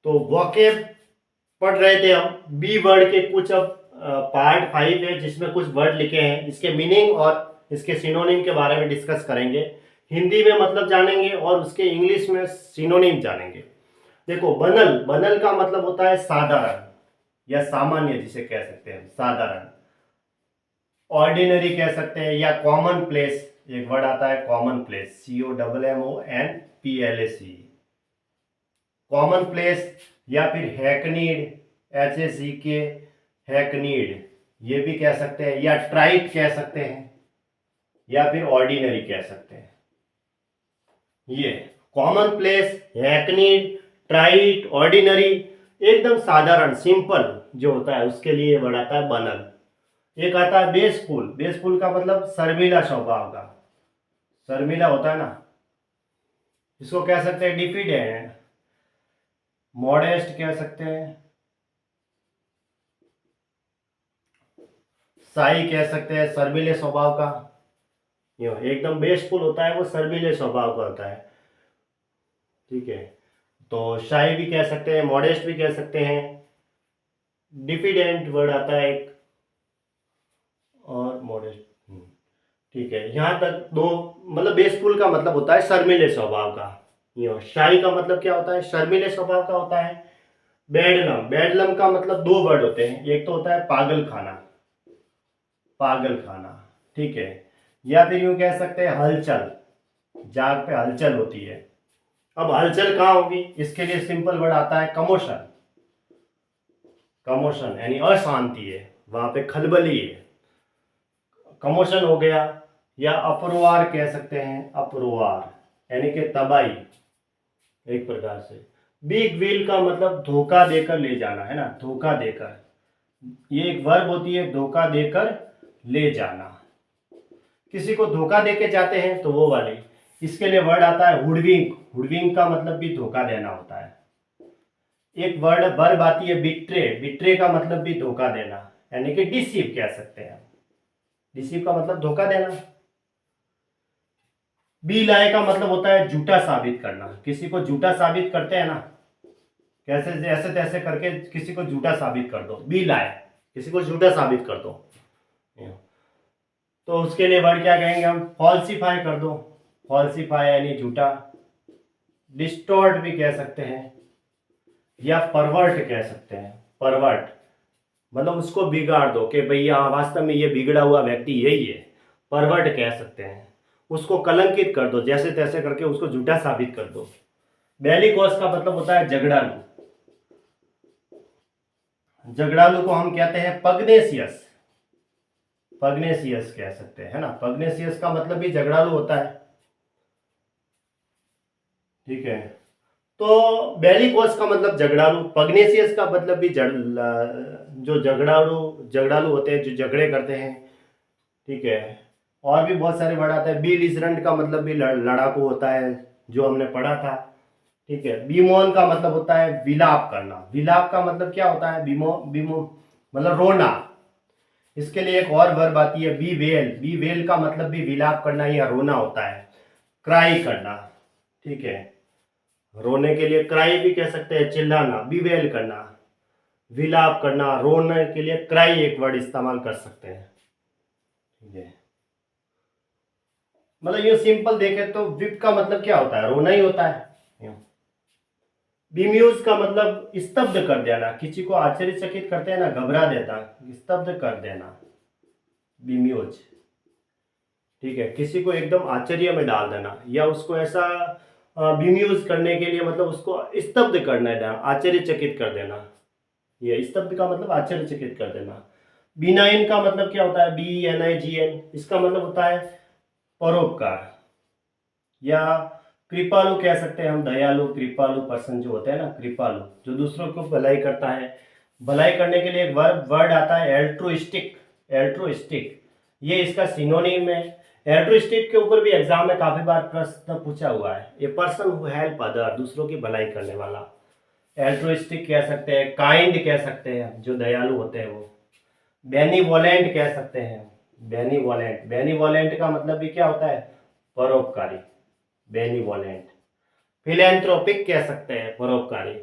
तो वोकेब पढ़ रहे थे हम। बी वर्ड के कुछ अब पार्ट 5 है जिसमें कुछ वर्ड लिखे हैं, इसके मीनिंग और इसके सिनोनिम के बारे में डिस्कस करेंगे। हिंदी में मतलब जानेंगे और उसके इंग्लिश में सिनोनिम जानेंगे। देखो, बनल, बनल का मतलब होता है साधारण या सामान्य, जिसे कह सकते हैं साधारण। ऑर्डिनरी कह सकते हैं या कॉमन प्लेस, एक वर्ड आता है common place, COMMONPLAC, common place. या फिर हैकनीड, HACK, हैकनीड, ये भी कह सकते हैं, या ट्राइट कह सकते हैं, या फिर ऑर्डिनरी कह सकते हैं। ये कॉमन प्लेस, हैकनीड, ट्राइट, ऑर्डिनरी, एकदम साधारण सिंपल जो होता है उसके लिए वर्ड आता है बनल। एक आता है बेसफुल, बेसफुल का मतलब शर्मीला स्वभाव का, शर्मीला होता है ना, इसको कह सकते हैं डिफिडेंट, मॉडेस्ट कह सकते हैं, शाई कह सकते हैं, शर्मीले स्वभाव का। एकदम बेसफुल होता है वो, शर्मीले स्वभाव का होता है। ठीक है, तो शाई भी कह सकते हैं, मॉडेस्ट भी कह सकते हैं, डिफिडेंट वर्ड आता है एक, और मॉडेस्ट। ठीक है, यहाँ तक दो। मतलब बेसफुल का मतलब होता है शर्मीले स्वभाव का, शाई का मतलब क्या होता है, शर्मीले स्वभाव का होता है। बेडलम, बेडलम का मतलब दो वर्ड होते हैं, एक तो होता है पागल खाना, पागल खाना, ठीक है, या फिर यूं कह सकते हैं हलचल, जाग पे हलचल होती है। अब हलचल कहाँ होगी, इसके लिए सिंपल वर्ड आता है कमोशन, कमोशन यानी अशांति है, वहां पे खलबली है, कमोशन हो गया। या अपरोवार कह सकते हैं, अपरोवार यानी कि तबाही एक प्रकार से। बिग व्हील का मतलब धोखा देकर ले जाना है ना, धोखा देकर, ये एक वर्ब होती है, धोखा देकर ले जाना। किसी को धोखा देके जाते हैं तो वो वाली। इसके लिए वर्ड आता है हुडविंक, हुडविंक का मतलब भी धोखा देना होता है। एक वर्ब आती है बिट्रे, बिट्रे का मतलब भी धोखा देना, यानी कि डिसीव कह सकते हैं। डिसीव का मतलब धोखा देना। बी लाए का मतलब होता है झूठा साबित करना, किसी को झूठा साबित करते हैं ना, कैसे ऐसे तैसे करके किसी को झूठा साबित कर दो, बी लाए, किसी को झूठा साबित कर दो। तो उसके लिए वर्ड क्या कहेंगे हम, फॉल्सिफाई कर दो, फॉल्सिफाई यानी झूठा। डिस्टॉर्ट भी कह सकते हैं, या परवर्ट कह सकते हैं, परवर्ट मतलब उसको बिगाड़ दो कि भैया वास्तव में ये बिगड़ा हुआ व्यक्ति यही है, परवर्ट कह सकते हैं। उसको कलंकित कर दो, जैसे तैसे करके उसको झूठा साबित कर दो। बेलिकोस का मतलब होता है झगड़ालू, झगड़ालू को हम कहते हैं पग्नेसियस, पग्नेसियस कह सकते हैं, है ना, पग्नेसियस का मतलब भी झगड़ालू होता है। ठीक है, तो बेलिकोस का मतलब झगड़ालू, पग्नेसियस का मतलब भी जो झगड़ालू, झगड़ालू होते हैं, जो झगड़े करते हैं। ठीक है, और भी बहुत सारे वर्ड आते हैं। बेलिजरेंट का मतलब भी लड़ाकू होता है, जो हमने पढ़ा था। ठीक है, बीमोन का मतलब होता है विलाप करना, विलाप का मतलब क्या होता है, बीमो बीमो मतलब रोना। इसके लिए एक और वर्ब आती है बी वेल, बी वेल का मतलब भी विलाप करना या रोना होता है, क्राई करना। ठीक है, रोने के लिए क्राई भी कह सकते हैं, चिल्लाना, बीवेल करना, विलाप करना। रोने के लिए क्राई एक वर्ड इस्तेमाल कर सकते हैं। ठीक है, मतलब ये सिंपल देखें तो विप का मतलब क्या होता है, रोना ही होता है। बीम्यूज का मतलब स्तब्ध कर देना, किसी को आश्चर्यचकित करते हैं ना, घबरा देता, स्तब्ध कर देना, बीम्यूज। ठीक है, किसी को एकदम आश्चर्य में डाल देना, या उसको ऐसा बीम्यूज करने के लिए मतलब उसको स्तब्ध करना है, आश्चर्यचकित कर देना। ये स्तब्ध का मतलब आश्चर्यचकित कर देना। बिनाइन का मतलब क्या होता है, BNIGN, इसका मतलब होता है परोपकार, या कृपालु कह सकते हैं हम, दयालु, कृपालु पर्सन जो होते हैं ना, कृपालु जो दूसरों को भलाई करता है। भलाई करने के लिए एक वर्ड आता है एल्ट्रुइस्टिक, एल्ट्रुइस्टिक, ये इसका सिनोनिम है। एल्ट्रुइस्टिक के ऊपर भी एग्जाम में काफी बार प्रश्न पूछा हुआ है, a person who help other, दूसरों की भलाई करने वाला, एल्ट्रुइस्टिक कह सकते हैं। काइंड कह सकते हैं, जो दयालु होते हैं वो। बेनीवोलेंट कह सकते हैं, बेनीवोलेंट, बेनीवोलेंट का मतलब भी क्या होता है, परोपकारी, बेनीवोलेंट। फिलेंथ्रोपिक कह सकते हैं, परोपकारी।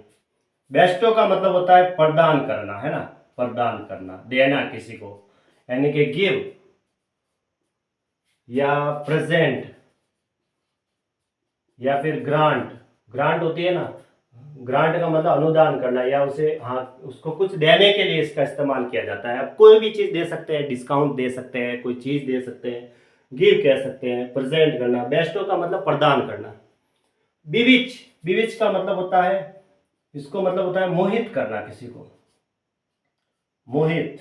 बेस्टो का मतलब होता है प्रदान करना, है ना, प्रदान करना, देना किसी को, यानी कि गिव या प्रेजेंट या फिर ग्रांट। ग्रांट होती है ना, ग्रांट का मतलब अनुदान करना या उसे, हाँ, उसको कुछ देने के लिए इसका इस्तेमाल किया जाता है। अब कोई भी चीज़ दे सकते हैं, डिस्काउंट दे सकते हैं, कोई चीज़ दे सकते हैं, गिव कह सकते हैं, प्रेजेंट करना। बेस्टो का मतलब प्रदान करना। विविच, विविच का मतलब होता है, इसको मतलब होता है मोहित करना, किसी को मोहित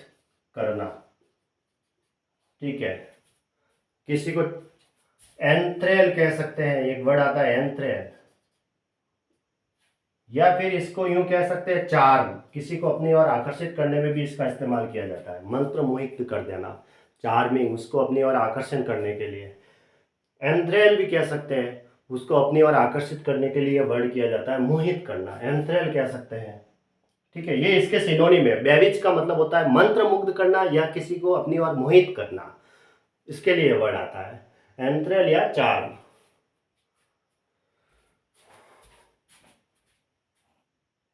करना, ठीक है। किसी को एंथ्रेल कह सकते हैं, एक वर्ड आता है एंथ्रेल, या फिर इसको यूं कह सकते हैं चार्म, किसी को अपनी ओर आकर्षित करने में भी इसका इस्तेमाल किया जाता है, मंत्र मोहित कर देना, चार्मिंग, उसको अपनी ओर आकर्षण करने के लिए। एंथ्रेल भी कह सकते हैं, उसको अपनी ओर आकर्षित करने के लिए वर्ड किया जाता है मोहित करना, एंथ्रेल कह सकते हैं, ठीक है। ये इसके सिनोनिम है। बेविच का मतलब होता है मंत्र मुग्ध करना या किसी को अपनी ओर मोहित करना, इसके लिए वर्ड आता है एंथ्रेल या चार्म।